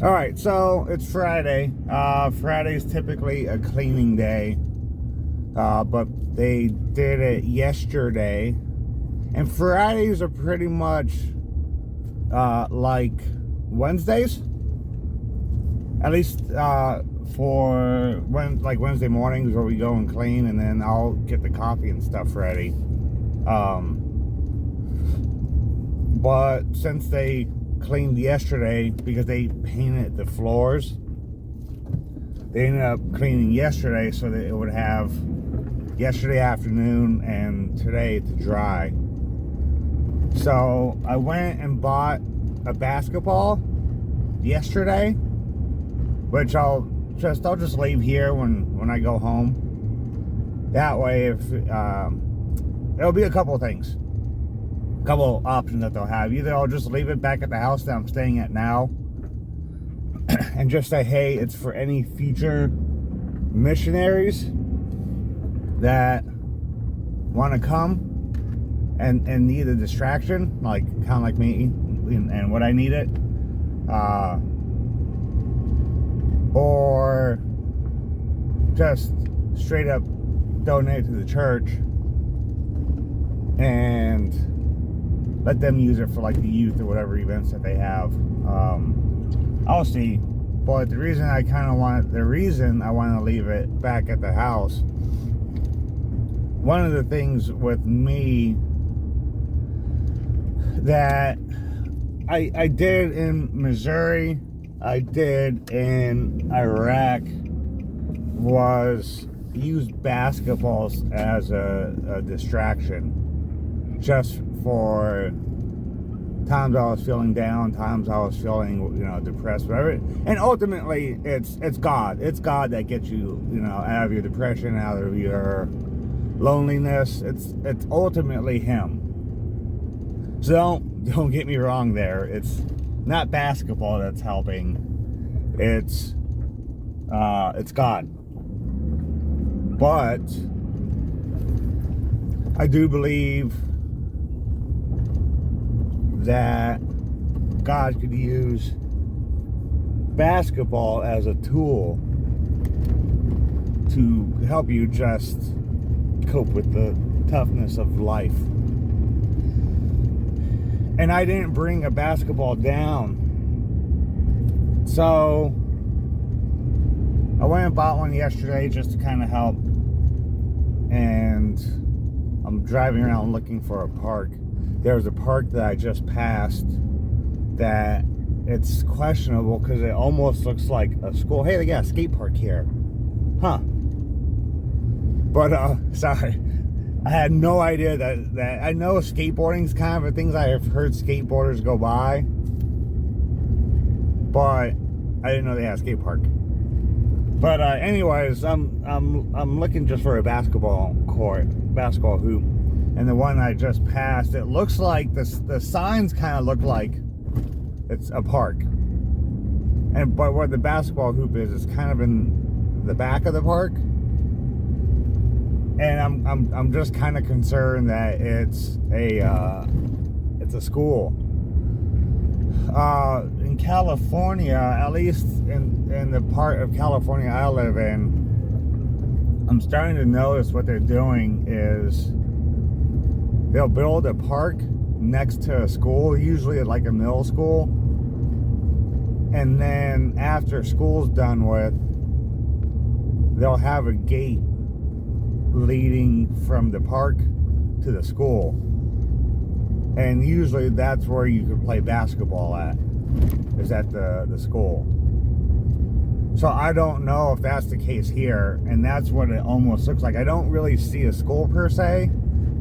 All right, so it's Friday. Friday's typically a cleaning day, but they did it yesterday. And Fridays are pretty much like Wednesdays, at least for Wednesday mornings where we go and clean, and then I'll get the coffee and stuff ready. But since they cleaned yesterday because they painted the floors, they ended up cleaning yesterday so that it would have yesterday afternoon and today to dry. So I went and bought a basketball yesterday, which I'll just leave here when I go home. That way, if it'll be a couple of things. Couple options that they'll have. Either I'll just leave it back at the house that I'm staying at now and just say, hey, it's for any future missionaries that want to come and need a distraction, like kind of like me and what I need it, or just straight up donate to the church and let them use it for like the youth or whatever events that they have. I'll see. But the reason I want to leave it back at the house, one of the things with me that I did in Missouri, I did in Iraq, was use basketballs as a distraction, just for times I was feeling down, times I was feeling, depressed, whatever. And ultimately, it's God. It's God that gets you, out of your depression, out of your loneliness. It's ultimately Him. So don't get me wrong there. It's not basketball that's helping. It's God. But I do believe that God could use basketball as a tool to help you just cope with the toughness of life. And I didn't bring a basketball down, so I went and bought one yesterday just to kind of help. And I'm driving around looking for a park. There's a park that I just passed that it's questionable because it almost looks like a school. Hey, they got a skate park here. Huh. But, sorry. I had no idea that I know skateboarding's kind of a thing I have heard skateboarders go by. But I didn't know they had a skate park. But, anyways, I'm looking just for a basketball hoop. And the one I just passed, it looks like the signs kind of look like it's a park. But where the basketball hoop is kind of in the back of the park. And I'm just kind of concerned that it's a school. In California, at least in the part of California I live in, I'm starting to notice what they're doing is they'll build a park next to a school, usually at like a middle school. And then after school's done with, they'll have a gate leading from the park to the school. And usually that's where you can play basketball at, is at the school. So I don't know if that's the case here, and that's what it almost looks like. I don't really see a school per se.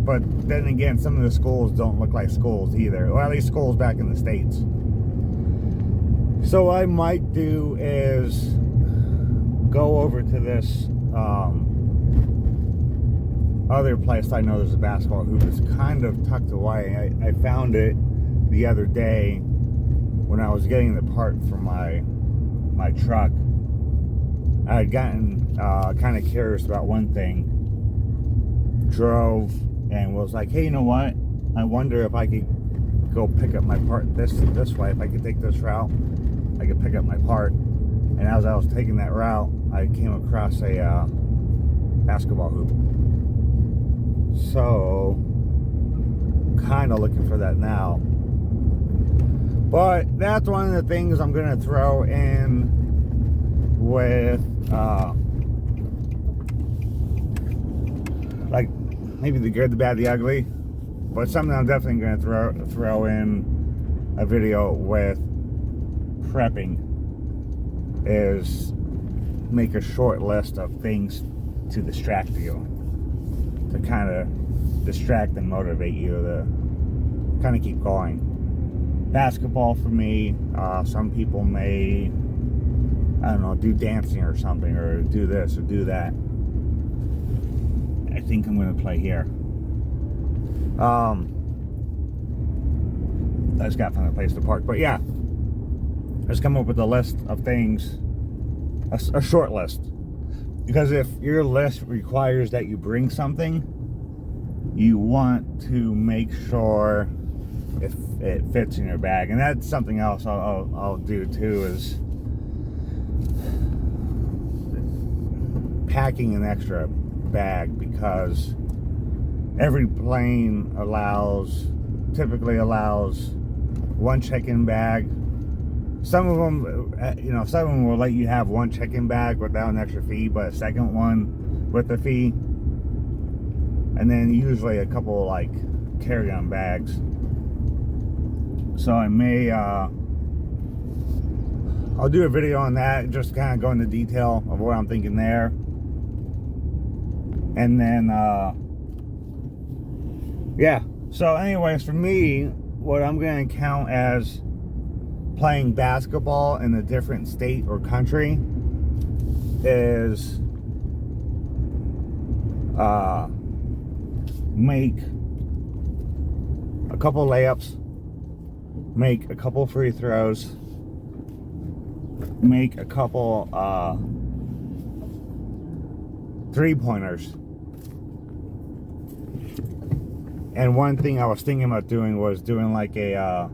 But then again, some of the schools don't look like schools either. Or at least schools back in the States. So what I might do is go over to this other place I know there's a basketball hoop. It's kind of tucked away. I found it the other day when I was getting the part for my truck. I had gotten kind of curious about one thing. Drove and was like, hey, you know what? I wonder if I could go pick up my part this way, if I could take this route. I could pick up my part. And as I was taking that route, I came across a basketball hoop. So, kind of looking for that now. But that's one of the things I'm going to throw in with, like, maybe the good, the bad, the ugly. But something I'm definitely going to throw in a video with prepping is make a short list of things to distract you, to kind of distract and motivate you to kind of keep going. Basketball for me, some people may, I don't know, do dancing or something, or do this or do that. I think I'm going to play here. I just got to find a place to park. But yeah, just come up with a list of things, a short list. Because if your list requires that you bring something, you want to make sure if it fits in your bag. And that's something else I'll do too, is packing an extra bag, because every plane typically allows one check-in bag. Some of them, some of them will let you have one check-in bag without an extra fee, but a second one with a fee. And then usually a couple like carry-on bags. So I may, I'll do a video on that, just kind of go into detail of what I'm thinking there. And then, yeah. So anyways, for me, what I'm going to count as playing basketball in a different state or country is make a couple layups, make a couple free throws, make a couple three-pointers. And one thing I was thinking about doing was doing like a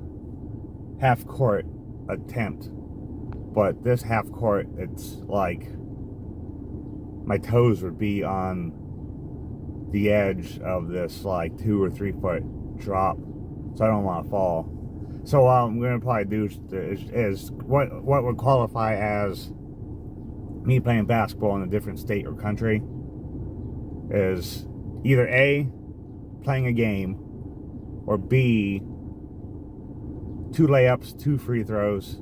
half-court attempt. But this half-court, it's like my toes would be on the edge of this like 2 or 3 foot drop, so I don't want to fall. So what I'm going to probably do is what would qualify as me playing basketball in a different state or country is either A, playing a game, or B, 2 layups, 2 free throws,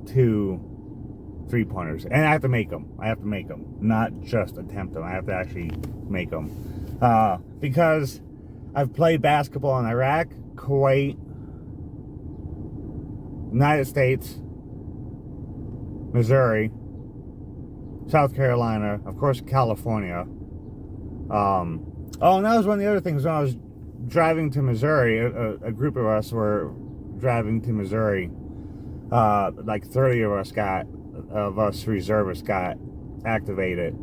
2 three-pointers. And I have to make them. Not just attempt them. I have to actually make them. Because I've played basketball in Iraq, Kuwait, United States, Missouri, South Carolina, of course, California. And that was one of the other things. When I was driving to Missouri, a group of us were driving to Missouri. Like 30 of us reservists got activated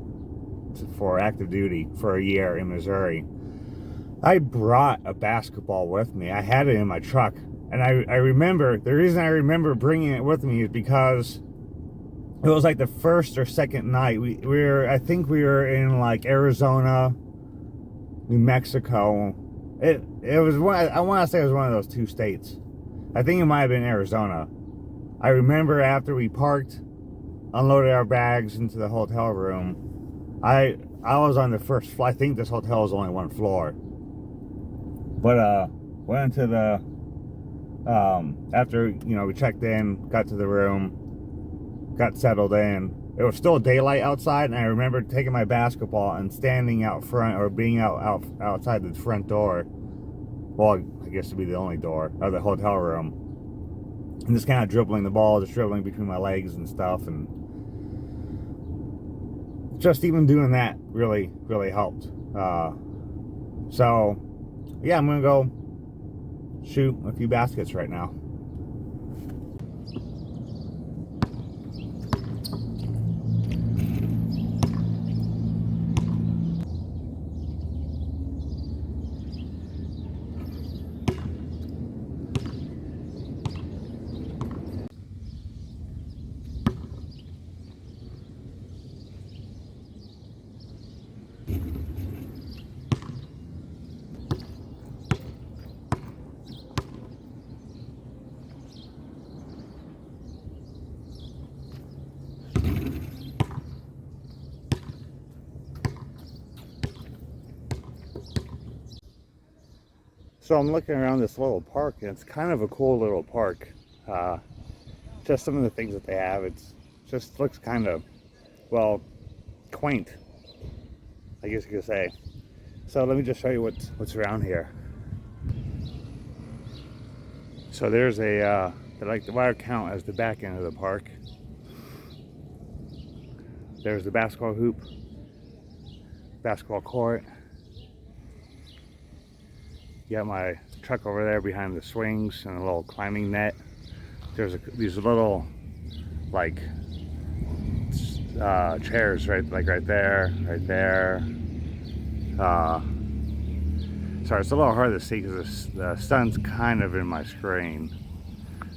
for active duty for a year in Missouri. I brought a basketball with me. I had it in my truck. And I remember, the reason I remember bringing it with me is because it was like the first or second night. I think we were in like Arizona, New Mexico. It was one, I want to say it was one of those 2 states. I think it might have been Arizona. I remember after we parked, unloaded our bags into the hotel room, I was on the first floor. I think this hotel is only 1 floor. But went into the after we checked in, got to the room, got settled in. It was still daylight outside, and I remember taking my basketball and standing out front, or being outside the front door. Well, I guess to be the only door of the hotel room, and just kind of dribbling the ball, just dribbling between my legs and stuff, and just even doing that really, really helped. So yeah, I'm gonna go shoot a few baskets right now. So I'm looking around this little park, and it's kind of a cool little park. Just some of the things that they have, it's just looks kind of, well, quaint, I guess you could say. So let me just show you what's around here. So there's a, like what I count as the back end of the park. There's the basketball hoop, basketball court. You got my truck over there behind the swings and a little climbing net. There's these little, like, chairs right there, right there. Sorry, it's a little hard to see because the sun's kind of in my screen.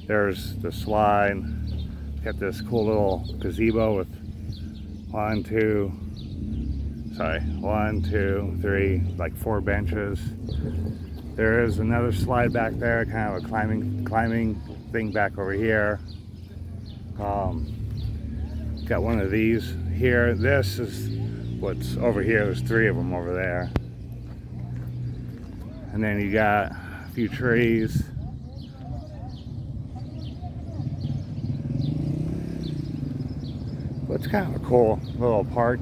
There's the slide. Got this cool little gazebo with 1, 2, 3, like 4 benches. There is another slide back there, kind of a climbing thing back over here. Got one of these here. This is what's over here. There's 3 of them over there. And then you got a few trees. But it's kind of a cool little park.